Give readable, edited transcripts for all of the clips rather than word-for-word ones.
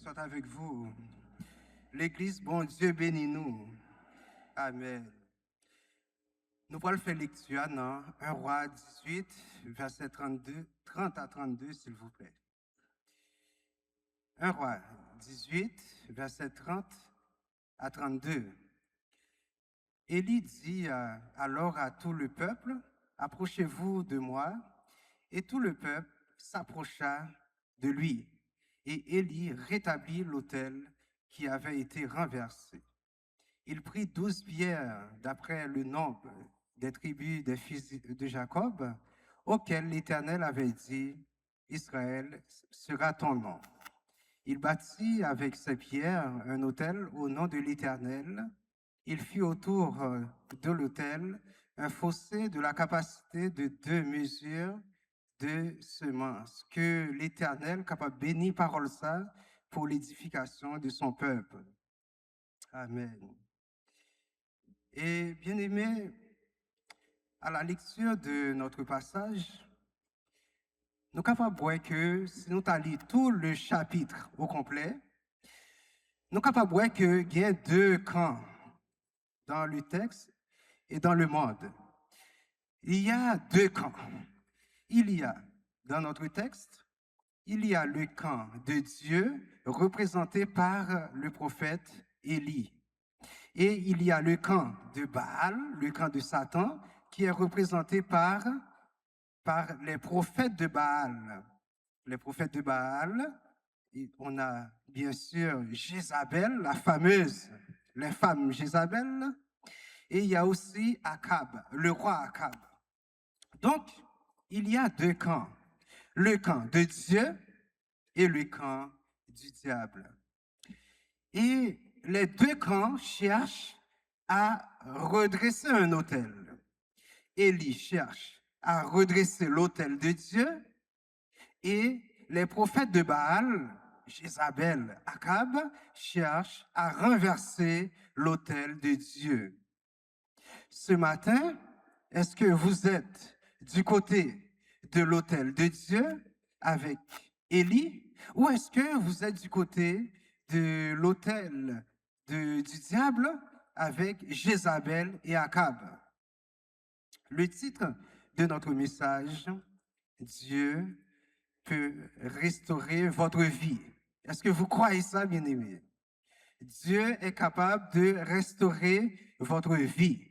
soit avec vous. L'Église, bon Dieu, bénis-nous. Amen. Nous allons faire lecture dans 1 Roi 18, verset 30 à 32, s'il vous plaît. 1 Roi 18, verset 30 à 32. Élie dit alors à tout le peuple, « Approchez-vous de moi. » Et tout le peuple s'approcha de lui. Et Élie rétablit l'autel qui avait été renversé. Il prit 12 pierres d'après le nombre des tribus des fils de Jacob, auxquelles l'Éternel avait dit, Israël sera ton nom. Il bâtit avec ces pierres un autel au nom de l'Éternel. Il fit autour de l'autel un fossé de la capacité de 2 mesures de semences, que l'Éternel capable bénir parole ça pour l'édification de son peuple. Amen. Et bien aimé, à la lecture de notre passage, nous sommes capables de voir que si nous allons tout le chapitre au complet, nous sommes capables de voir qu'il y a 2 camps dans le texte et dans le monde. Il y a 2 camps. Il y a, dans notre texte, il y a le camp de Dieu représenté par le prophète Élie. Et il y a le camp de Baal, le camp de Satan, qui est représenté par les prophètes de Baal. Les prophètes de Baal, on a bien sûr Jézabel, la fameuse, les femmes Jézabel, et il y a aussi Akab, le roi Akab. Donc, il y a 2 camps, le camp de Dieu et le camp du diable. Et les 2 camps cherchent à redresser un autel. Élie cherche à redresser l'autel de Dieu et les prophètes de Baal, Jézabel, Akab, cherchent à renverser l'autel de Dieu. Ce matin, est-ce que vous êtes du côté de l'autel de Dieu avec Élie ou est-ce que vous êtes du côté de l'autel du diable avec Jézabel et Akab? Le titre de notre message, Dieu peut restaurer votre vie. Est-ce que vous croyez ça, bien-aimés? Dieu est capable de restaurer votre vie.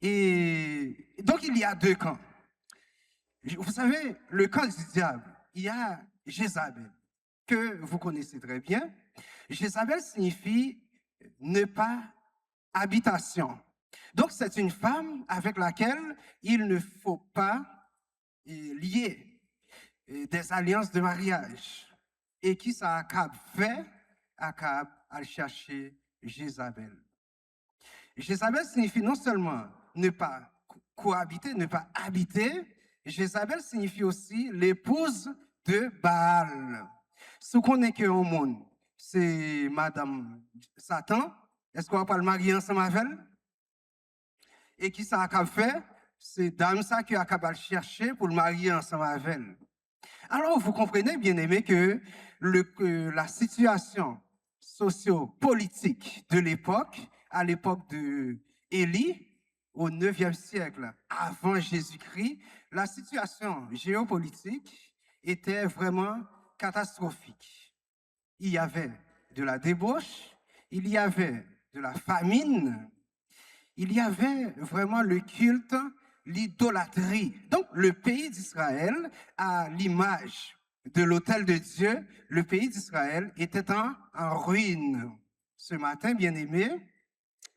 Et donc, il y a 2 camps. Vous savez, le camp du diable, il y a Jézabel, que vous connaissez très bien. Jézabel signifie ne pas habitation. Donc, c'est une femme avec laquelle il ne faut pas lier des alliances de mariage. Et qui ça Akab fait? Akab a cherché Jézabel. Jézabel signifie non seulement ne pas cohabiter, ne pas habiter, Jézabel signifie aussi l'épouse de Baal. Ce qu'on est que au monde, c'est Madame Satan. Est-ce qu'on va pas le marier ensemble avec elle? Et qui ça a fait? C'est dame ça qui a capable chercher pour le marier ensemble avec elle. Alors, vous comprenez, bien aimé, que la situation socio-politique de l'époque, à l'époque de Élie, au 9e siècle avant Jésus-Christ, la situation géopolitique était vraiment catastrophique. Il y avait de la débauche, il y avait de la famine, il y avait vraiment le culte, l'idolâtrie. Donc, le pays d'Israël, à l'image de l'autel de Dieu, le pays d'Israël était en ruine. Ce matin, bien-aimés,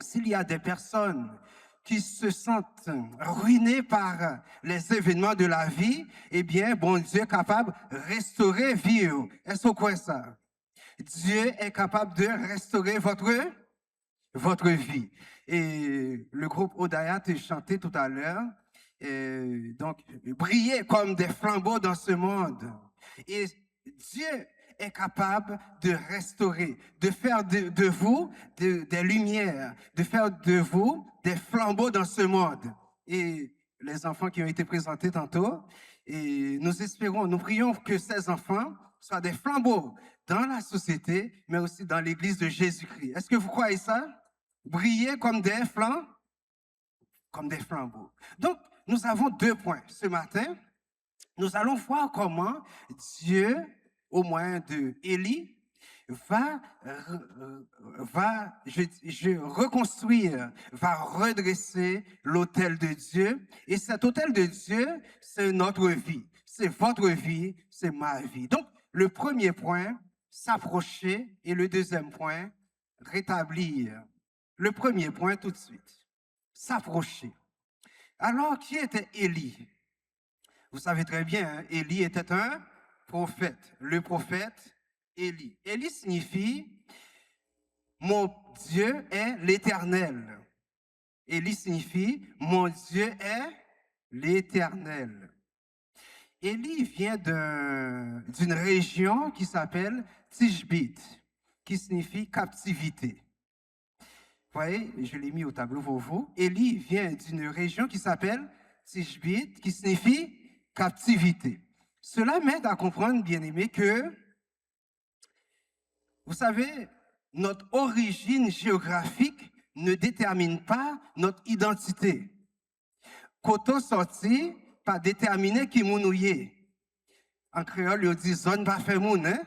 s'il y a des personnes qui se sentent ruinées par les événements de la vie, eh bien, bon Dieu est capable de restaurer vie. Est-ce que vous croyez ça? Dieu est capable de restaurer votre vie. Et le groupe Odaya a chanté tout à l'heure, donc, briller comme des flambeaux dans ce monde. Et Dieu est capable de restaurer, de faire de vous des lumières, de faire de vous des flambeaux dans ce monde. Et les enfants qui ont été présentés tantôt. Et nous espérons, nous prions que ces enfants soient des flambeaux dans la société, mais aussi dans l'Église de Jésus-Christ. Est-ce que vous croyez ça? Briller comme des flambeaux? Comme des flambeaux. Donc, nous avons 2 points. Ce matin, nous allons voir comment Dieu, au moyen de Élie, va reconstruire, va redresser l'autel de Dieu. Et cet autel de Dieu, c'est notre vie. C'est votre vie, c'est ma vie. Donc, le premier point, s'approcher. Et le deuxième point, rétablir. Le premier point tout de suite, s'approcher. Alors, qui était Élie? Vous savez très bien, hein, Élie était un prophète. Le prophète Élie. Élie signifie « Mon Dieu est l'Éternel ». Élie signifie « Mon Dieu est l'Éternel ». Élie vient d'une région qui s'appelle Tishbit, qui signifie captivité. Vous voyez, je l'ai mis au tableau pour vous. Élie vient d'une région qui s'appelle Tishbit, qui signifie captivité. Cela m'aide à comprendre, bien-aimés, que, vous savez, notre origine géographique ne détermine pas notre identité. Koto sorti, pas déterminer qui nous est. En créole, on dit zone pas fait moun, hein?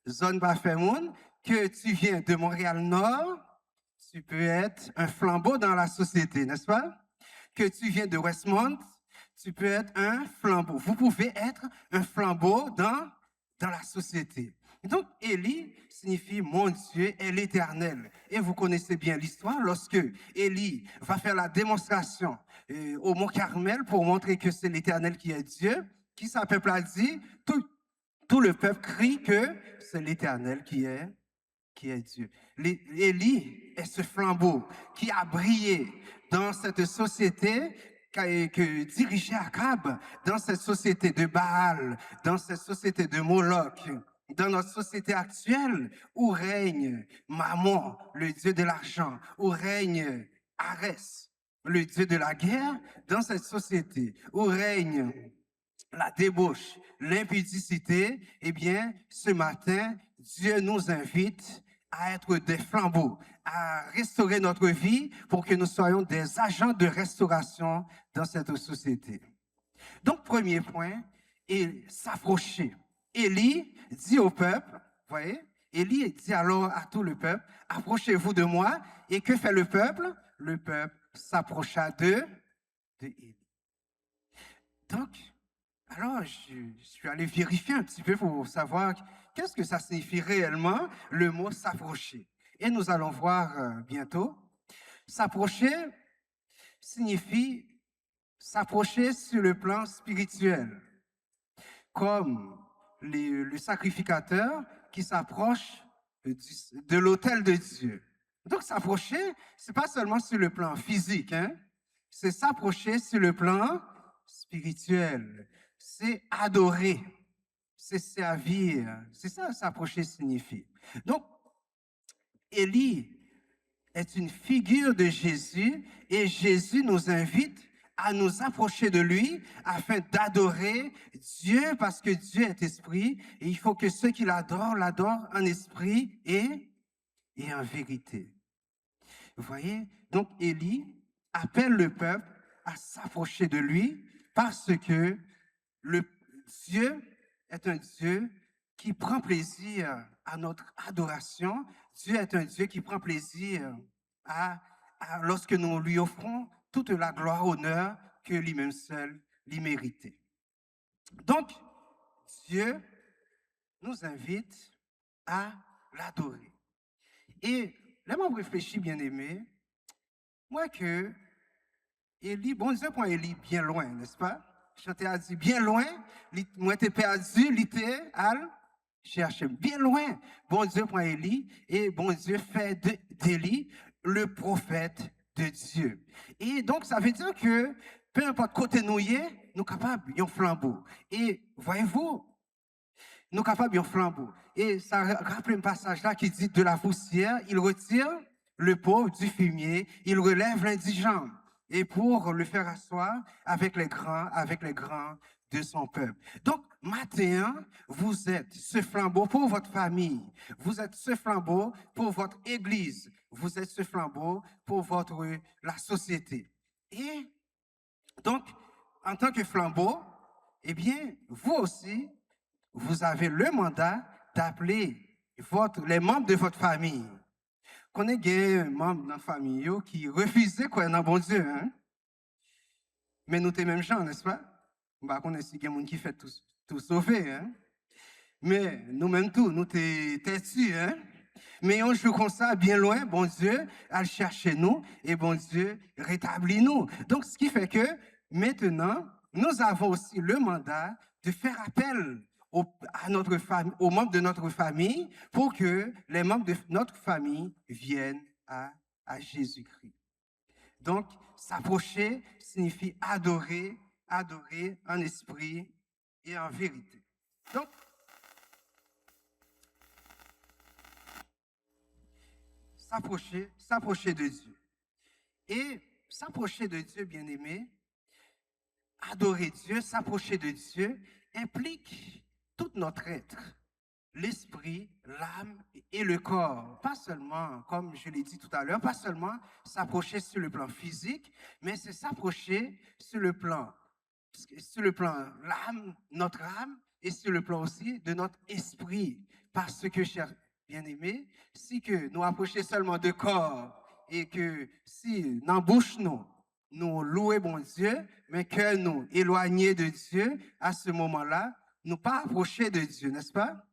Zone pas fait moun, que tu viens de Montréal-Nord, tu peux être un flambeau dans la société, n'est-ce pas? Que tu viens de Westmont, tu peux être un flambeau. Vous pouvez être un flambeau dans la société. Donc, Élie signifie « Mon Dieu est l'Éternel ». Et vous connaissez bien l'histoire, lorsque Élie va faire la démonstration au Mont Carmel pour montrer que c'est l'Éternel qui est Dieu, qui sa peuple a dit, tout le peuple crie que c'est l'Éternel qui est Dieu. Élie est ce flambeau qui a brillé dans cette société que dirigeait Akab, dans cette société de Baal, dans cette société de Moloch, dans notre société actuelle où règne Mammon, le dieu de l'argent, où règne Arès, le dieu de la guerre, dans cette société où règne la débauche, l'impudicité, eh bien, ce matin, Dieu nous invite à être des flambeaux, à restaurer notre vie pour que nous soyons des agents de restauration dans cette société. Donc, premier point, s'approcher. Élie dit au peuple, vous voyez, Élie dit alors à tout le peuple, approchez-vous de moi. Et que fait le peuple? Le peuple s'approcha de Élie. Donc, alors, je suis allé vérifier un petit peu pour savoir qu'est-ce que ça signifie réellement, le mot s'approcher. Et nous allons voir bientôt. S'approcher signifie s'approcher sur le plan spirituel, comme le sacrificateur qui s'approche de l'autel de Dieu. Donc, s'approcher, ce n'est pas seulement sur le plan physique, hein? C'est s'approcher sur le plan spirituel. C'est adorer, c'est servir. C'est ça, s'approcher signifie. Donc, Élie est une figure de Jésus et Jésus nous invite à nous approcher de lui afin d'adorer Dieu parce que Dieu est esprit et il faut que ceux qui l'adorent en esprit et en vérité. Vous voyez? Donc, Élie appelle le peuple à s'approcher de lui parce que Dieu est un Dieu qui prend plaisir à notre adoration. Dieu est un Dieu qui prend plaisir lorsque nous lui offrons toute la gloire, honneur que lui-même seul lui méritait. Donc, Dieu nous invite à l'adorer. Et là, moi, je réfléchis, bien aimé, moi que Élie, bon Dieu, pour Élie bien loin, n'est-ce pas? Chanter a dit bien loin, moi t'ai perdu, l'ité al chercher bien loin. Bon Dieu prend Élie et bon Dieu fait d'Élie le prophète de Dieu. Et donc ça veut dire que peu importe côté nous y est, nous capables d'un flambeau. Et voyez-vous, nous capables d'un flambeau. Et ça rappelle un passage là qui dit de la poussière, il retire le pauvre du fumier, il relève l'indigent. et pour le faire asseoir avec les grands de son peuple. Donc, matin, vous êtes ce flambeau pour votre famille, vous êtes ce flambeau pour votre église, vous êtes ce flambeau pour la société. Et donc, en tant que flambeau, eh bien, vous aussi, vous avez le mandat d'appeler les membres de votre famille. Qu'on ait des membres de notre famille qui refusaient quoi dans bon Dieu, hein? Mais nous sommes même gens, n'est-ce pas? Bah, qu'on ait si des gens qui fait tout sauver, hein? Mais nous-mêmes tout, nous sommes têtus, hein? Mais on joue comme ça, bien loin, bon Dieu, à chercher nous, et bon Dieu rétablit nous. Donc, ce qui fait que maintenant, nous avons aussi le mandat de faire appel aux membres de notre famille pour que les membres de notre famille viennent à Jésus-Christ. Donc, s'approcher signifie adorer en esprit et en vérité. Donc, s'approcher de Dieu. Et s'approcher de Dieu, bien-aimé, adorer Dieu, s'approcher de Dieu, implique tout notre être, l'esprit, l'âme et le corps. Pas seulement, comme je l'ai dit tout à l'heure, pas seulement s'approcher sur le plan physique, mais c'est s'approcher sur le plan l'âme, notre âme, et sur le plan aussi de notre esprit. Parce que, chers bien-aimés, si que nous approchons seulement de corps et que si dans bouche nous louons bon Dieu, mais que nous éloignés de Dieu, à ce moment-là, nous pas approcher de Dieu, n'est-ce pas?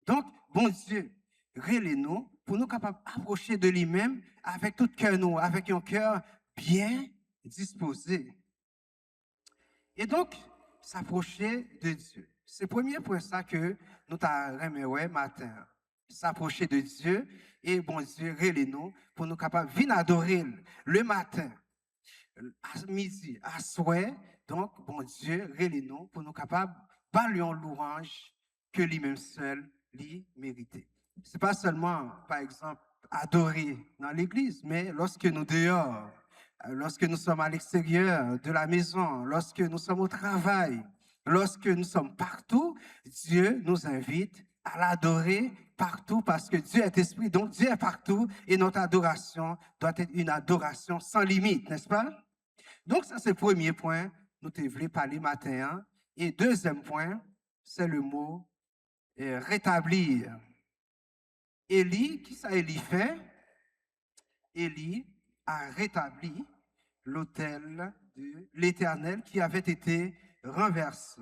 Donc, bon Dieu, relève-nous pour nous capables d'approcher de lui-même avec tout cœur nous, avec un cœur bien disposé. Et donc, s'approcher de Dieu. C'est le premier point ça que nous t'avons matin. S'approcher de Dieu et bon Dieu, relève-nous pour nous capables de venir adorer le matin, à midi, à soir. Donc, bon Dieu, relève-nous pour nous capables de parler en louange que lui-même seul lui mérite. Ce n'est pas seulement, par exemple, adorer dans l'église, mais lorsque nous dehors, lorsque nous sommes à l'extérieur de la maison, lorsque nous sommes au travail, lorsque nous sommes partout, Dieu nous invite à l'adorer partout parce que Dieu est esprit, donc Dieu est partout et notre adoration doit être une adoration sans limite, n'est-ce pas? Donc ça c'est le premier point, nous devons parler matin. Et deuxième point, c'est le mot rétablir. Élie, qui ça Élie fait? Élie a rétabli l'autel de l'Éternel qui avait été renversé.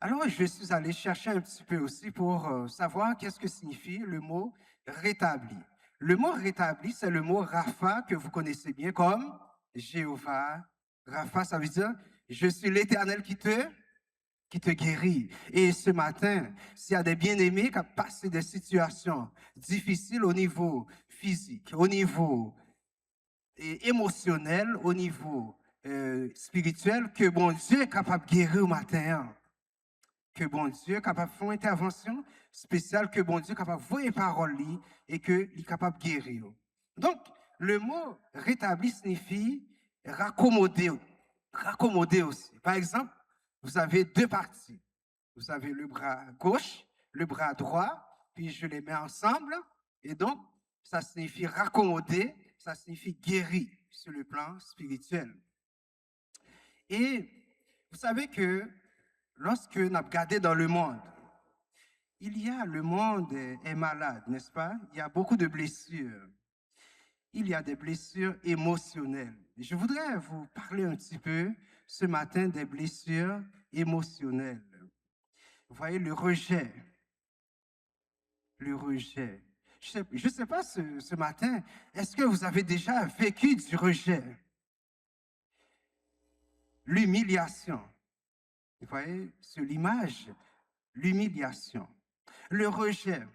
Alors, je suis allé chercher un petit peu aussi pour savoir qu'est-ce que signifie le mot rétabli. Le mot rétabli, c'est le mot Rapha que vous connaissez bien comme Jéhovah. Rapha, ça veut dire je suis l'Éternel qui te guérit. Et ce matin, s'il y a des bien-aimés qui ont passé des situations difficiles au niveau physique, au niveau émotionnel, au niveau spirituel, que bon Dieu est capable de guérir au matin. Que bon Dieu est capable de faire une intervention spéciale, que bon Dieu est capable de voir les paroles et qu'il est capable de guérir. Donc, le mot rétabli signifie raccommoder. Raccommoder aussi. Par exemple, vous avez deux parties. Vous avez le bras gauche, le bras droit, puis je les mets ensemble. Et donc, ça signifie raccommoder, ça signifie guérir sur le plan spirituel. Et vous savez que lorsque nous regardons dans le monde, le monde est malade, n'est-ce pas? Il y a beaucoup de blessures. Il y a des blessures émotionnelles. Je voudrais vous parler un petit peu ce matin des blessures émotionnelles. Vous voyez, le rejet. Le rejet. Je ne sais pas ce matin, est-ce que vous avez déjà vécu du rejet? L'humiliation. Vous voyez, sur l'image, l'humiliation. Le rejet.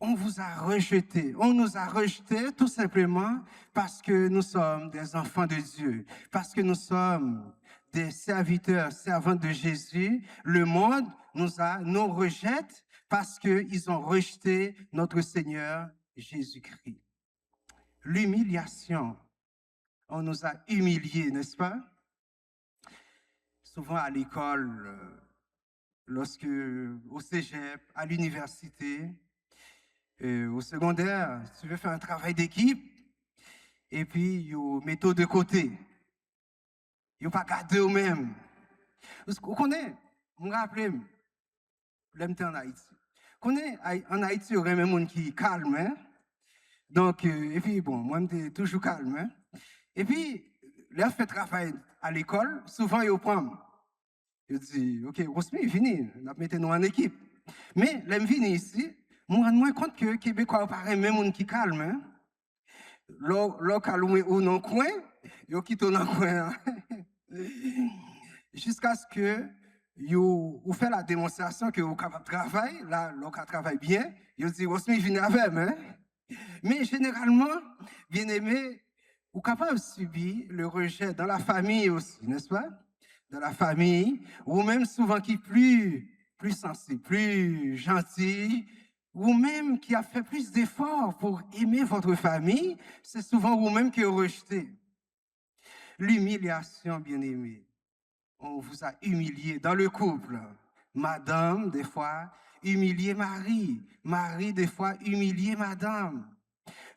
On vous a rejeté. On nous a rejetés tout simplement parce que nous sommes des enfants de Dieu, parce que nous sommes des serviteurs, servantes de Jésus. Le monde nous rejette parce qu'ils ont rejeté notre Seigneur Jésus-Christ. L'humiliation. on nous a humiliés, n'est-ce pas? Souvent à l'école, lorsque au cégep, à l'université, au secondaire, si tu veux faire un travail d'équipe, et puis ils mettent de côté. Ils ne pas garder eux-mêmes. Vous connaissez, je me rappelle, j'étais en Haïti. Vous connaissez, en Haïti, il y a même des gens qui sont calmes. Hein? Donc, et puis bon, moi, je suis toujours calme. Hein? Et puis, là, je fais travail à l'école, souvent, ils prennent. Je dis, OK, Rosmi, fini, on a nous en équipe. Mais, là, je viens ici, je me rends moins compte que les Québécois paraît même gens qui calme. Hein? Là, calme ou non coin, ils quittent dans le coin. Jusqu'à ce que vous faites la démonstration que vous êtes capable de travailler, là, vous travaillez bien, vous dites, Rosmi, venez avec moi. Hein? Mais généralement, bien aimé, vous êtes capable de subir le rejet dans la famille aussi, n'est-ce pas? Dans la famille, ou même souvent qui est plus sensible, plus gentil, ou même qui a fait plus d'efforts pour aimer votre famille, c'est souvent vous-même qui rejetez. L'humiliation, bien aimé. On vous a humilié dans le couple. Madame, des fois, humilier Marie. Marie, des fois, humilier madame.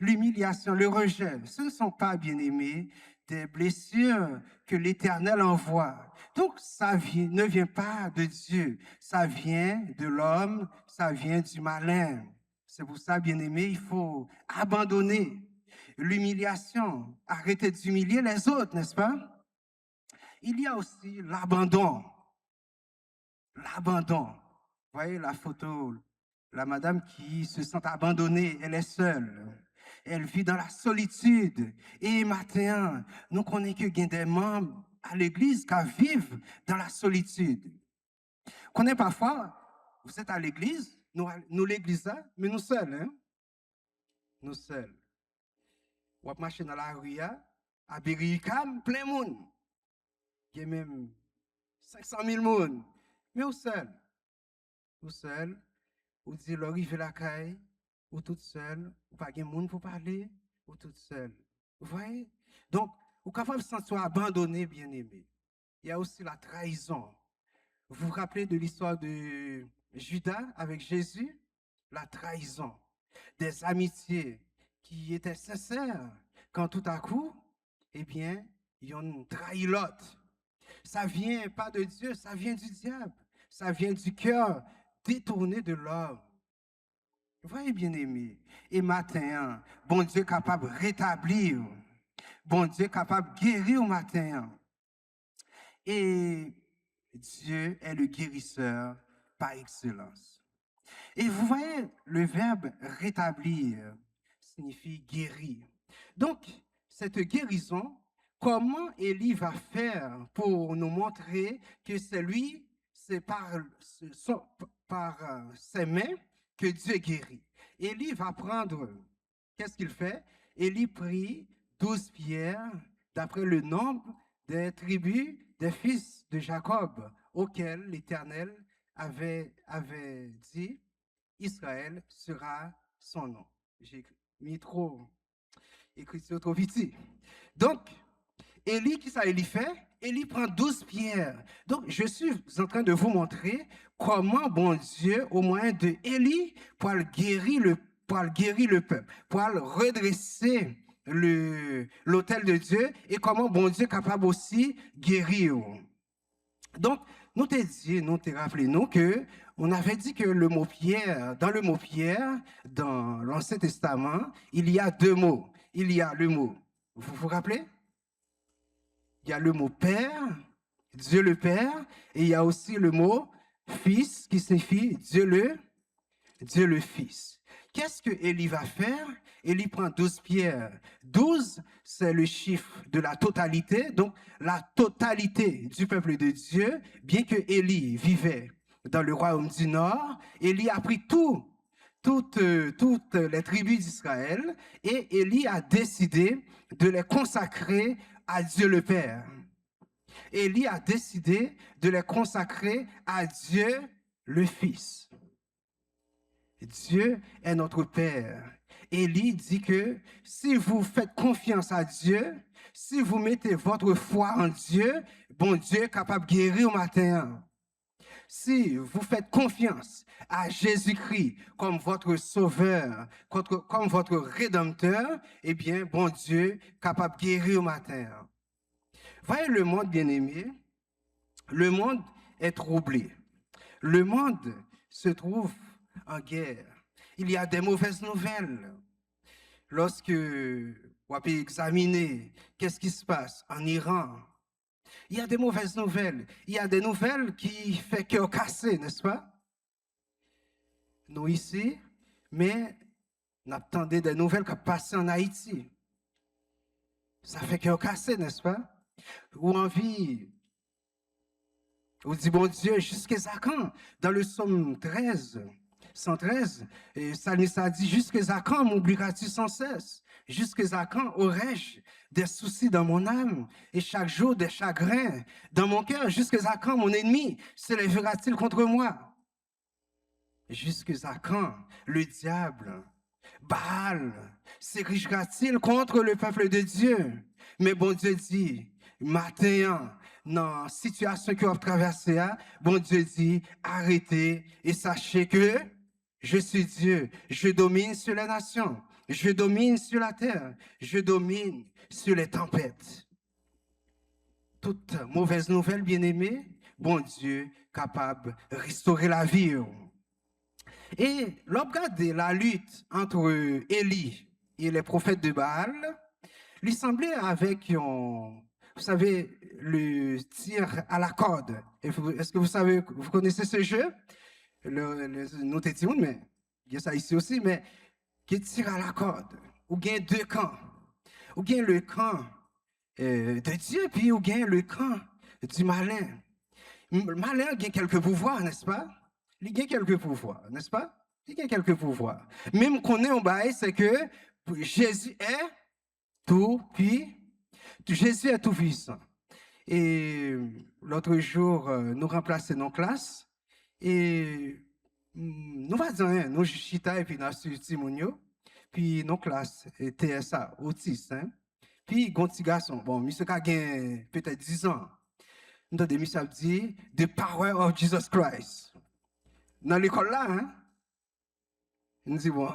L'humiliation, le rejet, ce ne sont pas, bien aimés, des blessures que l'Éternel envoie. Donc, ça ne vient pas de Dieu, ça vient de l'homme, ça vient du malin. C'est pour ça, bien aimé, il faut abandonner l'humiliation, arrêter d'humilier les autres, n'est-ce pas? Il y a aussi l'abandon. L'abandon. Vous voyez la photo, la madame qui se sent abandonnée, elle est seule. Elle vit dans la solitude. Et maintenant, nous connaissons que des membres à l'église qui vivent dans la solitude. Vous connaissez parfois, vous êtes à l'église, nous l'église là, mais nous seuls. Hein? Nous seuls. Vous marchez dans la rue, à Berry-UQAM, plein de monde. Il y a même 500 000 personnes. Mais vous seul. Vous seul. Vous dites, l'arrivée la caille, ou toute seule, ou pas de monde pour parler, ou toute seule. Vous voyez? Donc, vous êtes capable de se sentir abandonné, bien aimé. Il y a aussi la trahison. Vous vous rappelez de l'histoire de Judas avec Jésus? La trahison. Des amitiés qui étaient sincères, quand tout à coup, eh bien, ils ont trahi l'autre. Ça vient pas de Dieu, ça vient du diable. Ça vient du cœur détourné de l'homme. Vous voyez, bien aimé. Et matin, bon Dieu capable de rétablir. Bon Dieu capable de guérir au matin. Et Dieu est le guérisseur par excellence. Et vous voyez, le verbe rétablir signifie guérir. Donc, cette guérison, comment Élie va faire pour nous montrer que c'est lui, c'est par ses mains que Dieu guérit. Élie va prendre, qu'est-ce qu'il fait? Élie prit 12 pierres d'après le nombre des tribus des fils de Jacob, auxquels l'Éternel avait dit, Israël sera son nom. J'ai mis trop, écrit trop vite. Donc, Élie, qui ça Élie fait? Élie prend 12 pierres. Donc, je suis en train de vous montrer comment, bon Dieu, au moyen de Élie, pour guérir le peuple, pour redresser l'autel de Dieu, et comment, bon Dieu, est capable aussi guérir. Donc, nous te rappelons que on avait dit que le mot pierre, dans l'Ancien Testament, il y a deux mots. Il y a le mot, vous vous rappelez? Il y a le mot Père, Dieu le Père, et il y a aussi le mot Fils qui signifie Dieu le Fils. Qu'est-ce que Élie va faire? Élie prend 12 pierres. 12, c'est le chiffre de la totalité, donc la totalité du peuple de Dieu, bien que Élie vivait dans le royaume du Nord, Élie a pris toutes les tribus d'Israël et Élie a décidé de les consacrer à Dieu le Père. Élie a décidé de les consacrer à Dieu le Fils. Dieu est notre Père. Élie dit que si vous faites confiance à Dieu, Si vous mettez votre foi en Dieu, bon Dieu est capable de guérir au matin. Si vous faites confiance à Jésus-Christ comme votre sauveur, comme votre rédempteur, eh bien, bon Dieu est capable de guérir au matin. Voyez le monde, bien-aimé, le monde est troublé. Le monde se trouve en guerre. Il y a des mauvaises nouvelles. Lorsque vous avez examiné qu'est-ce qui se passe en Iran, il y a des mauvaises nouvelles. Il y a des nouvelles qui font cœur cassé, n'est-ce pas? Nous ici, mais nous attendons des nouvelles qui passent en Haïti. Ça fait cœur cassé, n'est-ce pas? Ou envie, ou dit, bon Dieu, jusqu'à quand? Dans le psaume 13, 113, et Salmiste a dit, jusqu'à quand m'oublieras-tu sans cesse? Jusqu'à quand aurais-je des soucis dans mon âme et chaque jour des chagrins dans mon cœur? Jusqu'à quand mon ennemi se lèvera-t-il contre moi? Jusqu'à quand le diable, Baal, s'érigera-t-il contre le peuple de Dieu? Mais bon Dieu dit, matin, dans la situation que vous avez traversée, bon Dieu dit, arrêtez et sachez que je suis Dieu, je domine sur les nations, je domine sur la terre, je domine sur les tempêtes. Toute mauvaise nouvelle, bien-aimé, bon Dieu capable de restaurer la vie. Et regardez la lutte entre Élie et les prophètes de Baal, il semblait avec, vous savez, le tir à la corde. Est-ce que vous savez, vous connaissez ce jeu? Nous t'étions, mais il y a ça ici aussi, mais qui tire à la corde. Ou bien deux camps. Ou bien le camp de Dieu, puis ou bien le camp du malin. Le malin a quelques pouvoirs, n'est-ce pas? Il a quelques pouvoirs, n'est-ce pas? Il a quelques pouvoirs. Même qu'on est en bas, c'est que Jésus est tout, puis Jésus est tout puissant. Et l'autre jour, nous remplaçons nos classes et nous faisons, nous chita et puis nous suivons puis nos classes TSA, autistes, hein? Puis, un petit garçon, bon, monsieur a peut-être 10 ans. Nous avons monsieur dit, The power of Jesus Christ. Dans l'école là, hein? Il dit, bon,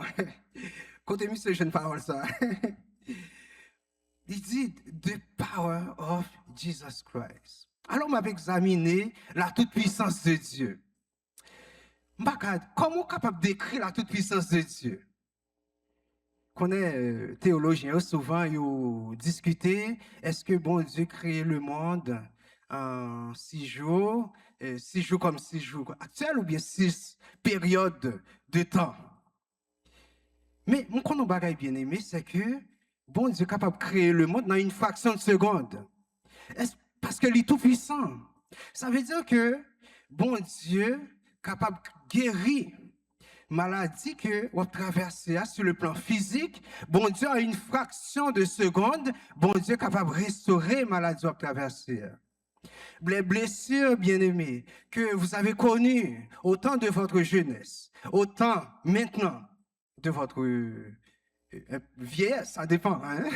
côté monsieur, je ne parle ça. Il dit, The power of Jesus Christ. Alors, on m'a examiné la toute-puissance de Dieu. Comment on est capable d'écrire la toute-puissance de Dieu? Qu'on est théologien, souvent, ils discutent, est-ce que bon Dieu crée le monde en 6 jours, 6 jours comme 6 jours actuels, ou bien 6 périodes de temps? Mais mon qu'on bagaille bien aimé, c'est que bon Dieu est capable de créer le monde dans une fraction de seconde. Parce qu'il est tout puissant. Ça veut dire que bon Dieu est capable de guérir maladie que vous traversez sur le plan physique, bon Dieu a une fraction de seconde, bon Dieu est capable de restaurer maladie que vous traversez. Les blessures, bien-aimées, que vous avez connues autant de votre jeunesse, autant maintenant de votre vieillesse, ça dépend, hein?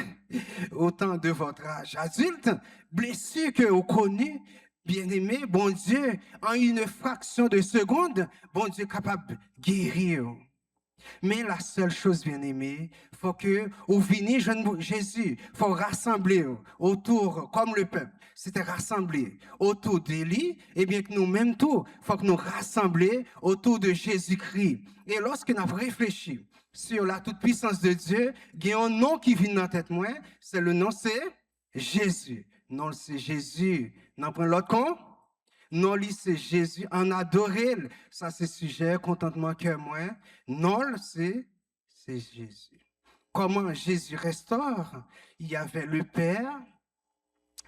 Autant de votre âge adulte, blessures que vous connues, bien-aimé, bon Dieu, en une fraction de seconde, bon Dieu est capable de guérir. Mais la seule chose, bien-aimé, il faut que, au venir, Jésus, il faut rassembler autour, comme le peuple, c'était rassemblé autour d'Élie, et bien que nous-mêmes tout, il faut que nous rassembler autour de Jésus-Christ. Et lorsque nous avons réfléchi sur la toute-puissance de Dieu, il y a un nom qui vient dans la tête, moi, c'est le nom, c'est Jésus. Non, c'est Jésus. Non, prend l'autre con. Non, c'est Jésus. En adorer, ça c'est sujet, contentement que moi. Non, c'est Jésus. Comment Jésus restaure? Il y avait le Père,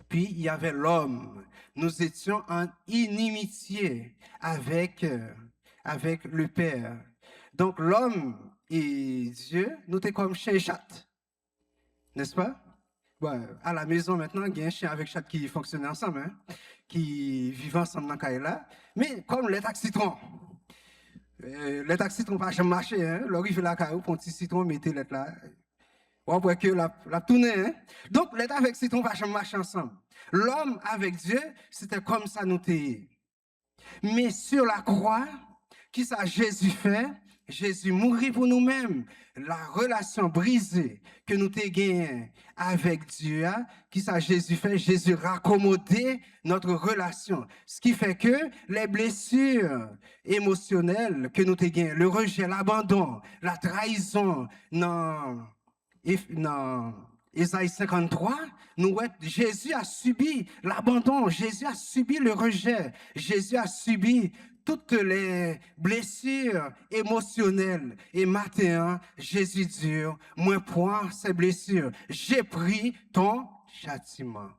puis il y avait l'homme. Nous étions en inimitié avec le Père. Donc l'homme et Dieu, nous étions comme chien et chat. N'est-ce pas? Bon, à la maison maintenant, il y a un chien avec chat qui fonctionnent ensemble, hein, qui vivent ensemble dans le là. Mais comme les taxis citron, les taxis citron pas jamais marché, hein. Leur il fait la caillou, pour un petit citron, mettez les là. On voit que la tournée, hein? Donc, l'être avec c'est on va marcher ensemble. L'homme avec Dieu, c'était comme ça nous t'ayons. Mais sur la croix, qui ça Jésus fait? Jésus mourit pour nous-mêmes. La relation brisée que nous t'ai gagnée avec Dieu, hein, qui ça Jésus fait? Jésus raccommodé notre relation. Ce qui fait que les blessures émotionnelles que nous t'ai gagnées, le rejet, l'abandon, la trahison, non, non, Ésaïe 53, Jésus a subi l'abandon, Jésus a subi le rejet, Jésus a subi toutes les blessures émotionnelles. Et maintenant, Jésus dit, moi point ces blessures, j'ai pris ton châtiment.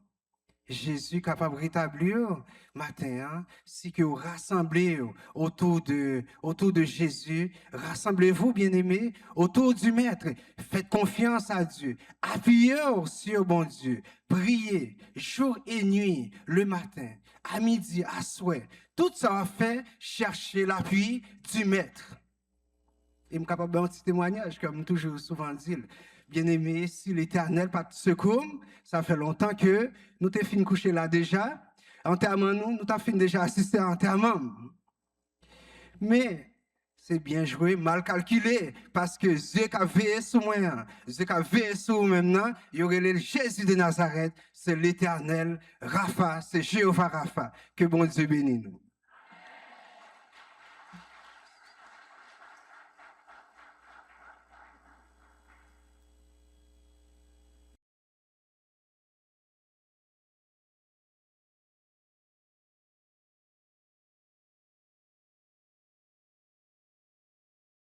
Jésus capable de rétablir matin, hein, si que vous rassemblez autour de Jésus, rassemblez-vous bien-aimés autour du Maître, faites confiance à Dieu, appuyez sur bon Dieu, priez jour et nuit, le matin, à midi, à souhait, tout ça va faire chercher l'appui du Maître. Et je suis capable de faire un petit témoignage, comme toujours souvent dit. Bien-aimé, si l'Éternel pas de secours, ça fait longtemps que nous t'es fini coucher là déjà. Enterrement, nous t'avons fini déjà assister à enterrement. Mais c'est bien joué, mal calculé, parce que Dieu qui a veillé sur moi, Dieu qui a veillé sur vous maintenant, il y aurait le Jésus de Nazareth, c'est l'Éternel, Rapha, c'est Jéhovah Rapha. Que bon Dieu bénisse nous.